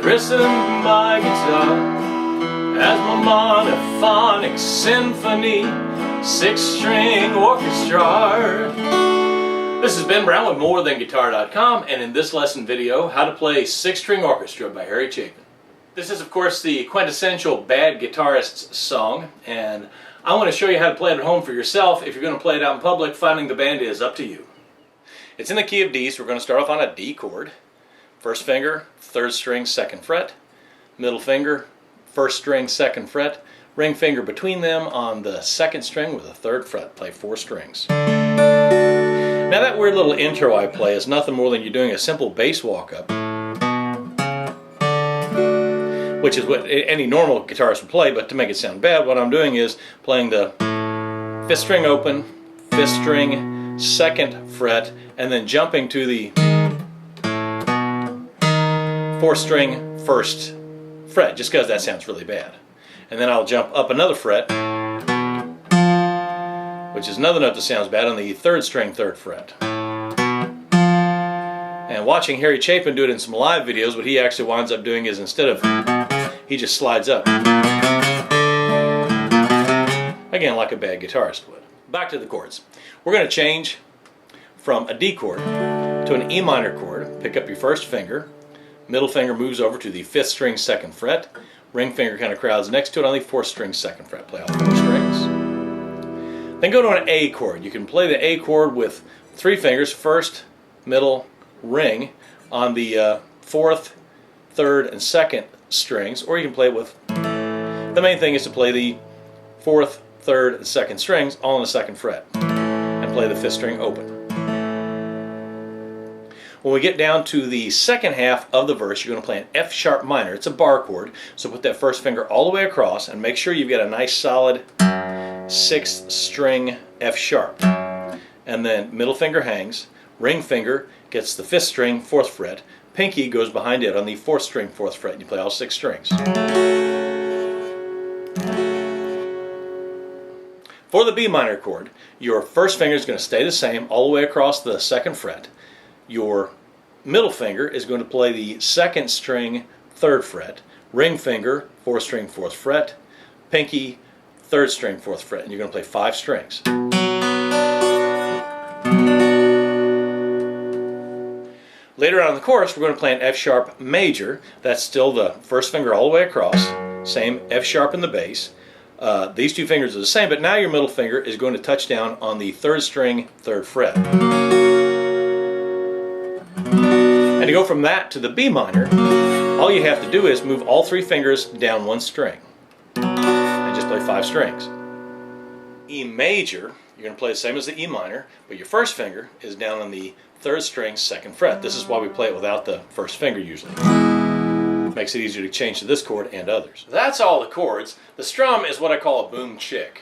christened my guitar as my monophonic symphony, 6-string orchestra. This is Ben Brown with MoreThanGuitar.com, and in this lesson video, how to play 6-string orchestra by Harry Chapin. This is, of course, the quintessential bad guitarist's song, and I want to show you how to play it at home for yourself. If you're going to play it out in public, finding the band is up to you. It's in the key of D, so we're going to start off on a D chord. First finger, 3rd string, 2nd fret. Middle finger, 1st string, 2nd fret. Ring finger between them on the 2nd string with the 3rd fret. Play 4 strings. Now that weird little intro I play is nothing more than you're doing a simple bass walk-up, which is what any normal guitarist would play, but to make it sound bad, what I'm doing is playing the 5th string open, 5th string, 2nd fret, and then jumping to the 4th string, 1st fret, just because that sounds really bad. And then I'll jump up another fret, which is another note that sounds bad, on the 3rd string, 3rd fret. And watching Harry Chapin do it in some live videos, what he actually winds up doing is, instead of, he just slides up. Again, like a bad guitarist would. Back to the chords. We're going to change from a D chord to an E minor chord. Pick up your 1st finger. Middle finger moves over to the 5th string, 2nd fret. Ring finger kind of crowds next to it on the 4th string, 2nd fret. Play all 4 strings. Then go to an A chord. You can play the A chord with 3 fingers, 1st, middle, ring, on the 4th, 3rd, and 2nd strings, or you can play it with, the main thing is to play the 4th, 3rd, and 2nd strings all on the 2nd fret, and play the 5th string open. When we get down to the second half of the verse, you're going to play an F sharp minor. It's a bar chord, so put that 1st finger all the way across and make sure you've got a nice solid 6th string F sharp. And then middle finger hangs, ring finger gets the 5th string, 4th fret, pinky goes behind it on the 4th string, 4th fret, and you play all 6 strings. For the B minor chord, your 1st finger is going to stay the same all the way across the 2nd fret. Your middle finger is going to play the 2nd string, 3rd fret, ring finger, 4th string, 4th fret, pinky, 3rd string, 4th fret, and you're going to play 5 strings. Later on in the chorus, we're going to play an F sharp major. That's still the 1st finger all the way across, same F sharp in the bass. These 2 fingers are the same, but now your middle finger is going to touch down on the 3rd string, 3rd fret. And to go from that to the B minor, all you have to do is move all 3 fingers down 1 string and just play 5 strings. E major, you're going to play the same as the E minor, but your 1st finger is down on the 3rd string, 2nd fret. This is why we play it without the 1st finger usually. Makes it easier to change to this chord and others. That's all the chords. The strum is what I call a boom chick,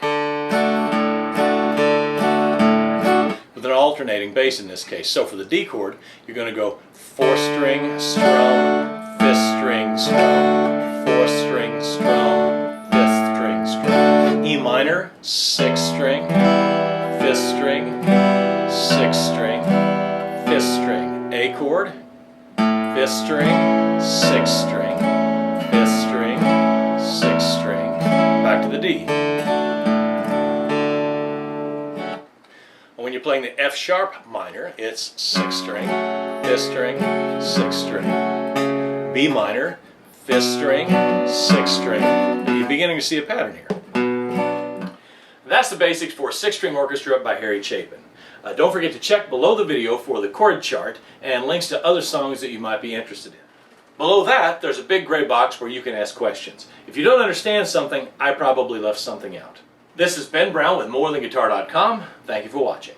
with an alternating bass in this case. So for the D chord, you're going to go 4th string, strum, 5th string, strum, 4th string, strum, 5th string, strum. E minor, 6th string, 5th string, 6th string, 5th string. A chord, 5th string, 6th string, 5th string, 6th string. Back to the D. When you're playing the F sharp minor, it's 6th string, 5th string, 6th string. B minor, 5th string, 6th string. You're beginning to see a pattern here. That's the basics for 6-string orchestra by Harry Chapin. Don't forget to check below the video for the chord chart and links to other songs that you might be interested in. Below that, there's a big gray box where you can ask questions. If you don't understand something, I probably left something out. This is Ben Brown with MoreThanGuitar.com. Thank you for watching.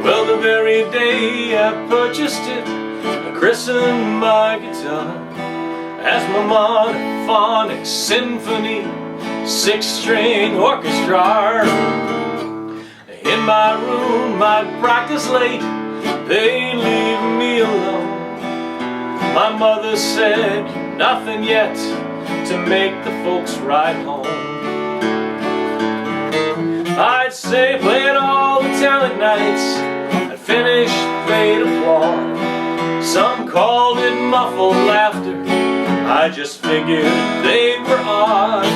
Well, the very day I purchased it, I christened my guitar as my monophonic symphony, 6-string orchestra. In my room I'd practice late, they'd leave me alone. My mother said, nothing yet to make the folks ride home. I'd say played all the talent nights. I'd finish, they'd applaud. Some called it muffled laughter, I just figured they were odd.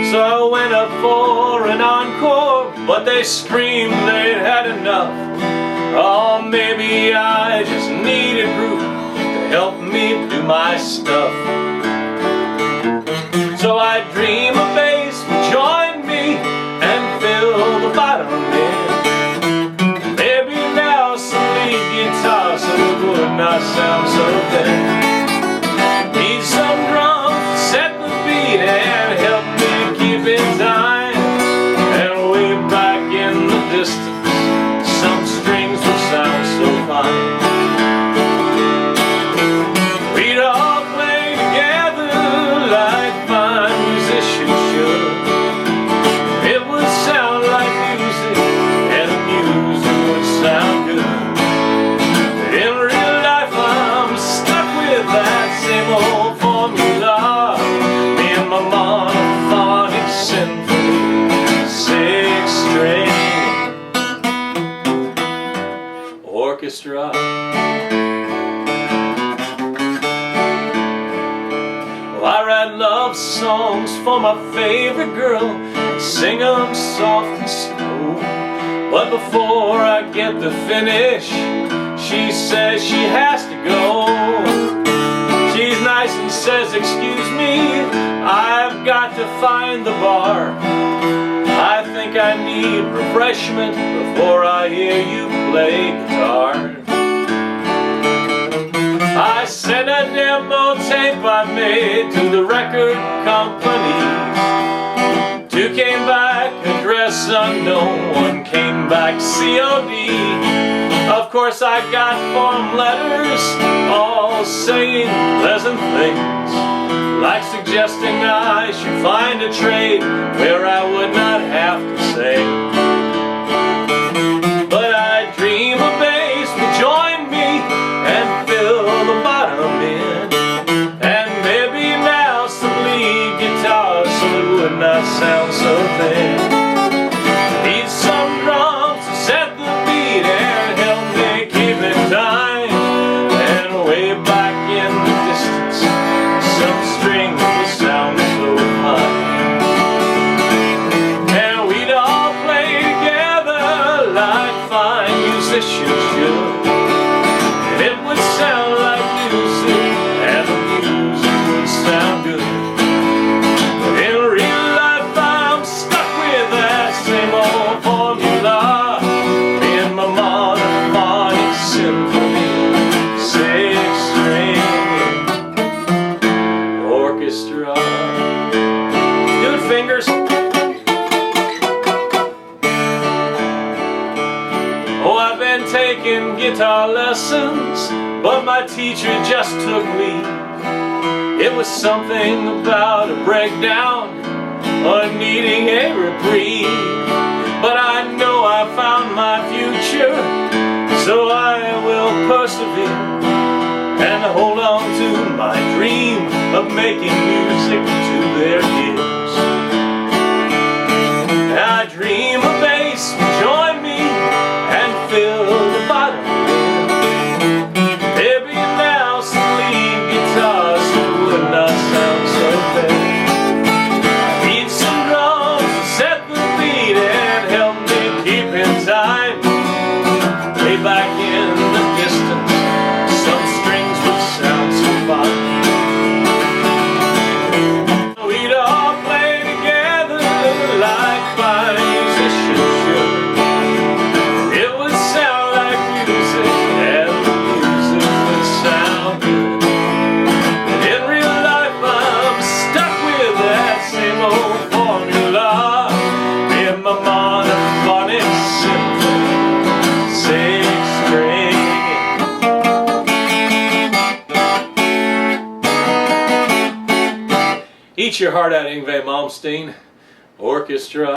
So I went up for an encore, but they screamed they'd had enough. Oh, maybe I just need a group to help me do my stuff. So I dream a bass would join me and fill the bottom in. Maybe now some lead guitar so it would not sound so thin. Need some drums to set the beat and help me keep in time. And way back in the distance, some strings will sound so fine. We'd all play together like fine musicians should. It would sound like music, and the music would sound good. But in real life I'm stuck with that same old formula. Me and my monophonic symphony, 6-string orchestra. Well, I write love songs for my favorite girl, sing them soft and slow. But before I get the finish, she says she has to go. She's nice and says, excuse me, I've got to find the bar. I think I need refreshment before I hear you play guitar. I sent a demo tape I made to the record companies. 2 came back, address unknown, 1 came back COD. Of course I got form letters, all saying pleasant things, like suggesting I should find a trade where I would not have to sing. But I dream a bass would join me and fill the bottom in. And maybe now some lead guitar so it would not sound so thin. Need some drums to set the beat and help me keep in time. And way back in the distance, some strings will sound so fine. And we'd all play together like fine musicians should. And it would sound like music, and the music would sound good. But in real life I'm stuck with that same old formula. Me and my monophonic symphony, 6-string orchestra. Do it, fingers. Oh, I've been taking guitar lessons, but my teacher just took leave. It was something about a breakdown or needing a reprieve. But I know I found my future, so I will persevere and hold on to my dream of making music to their ears. I dream a bass will join me and fill the bottom in. Maybe now some lead guitar so it would not sound so bad. I need some drums to set the beat and help me keep in time. Way back in the distance, some strings would sound so fine. We'd all play together like fine musicians should. It would sound like music, and the music would sound good. And in real life I'm stuck with that same old formula. Me and my monophonic symphony, 6-string. Eat your heart out, Yngwie Malmsteen Orchestra.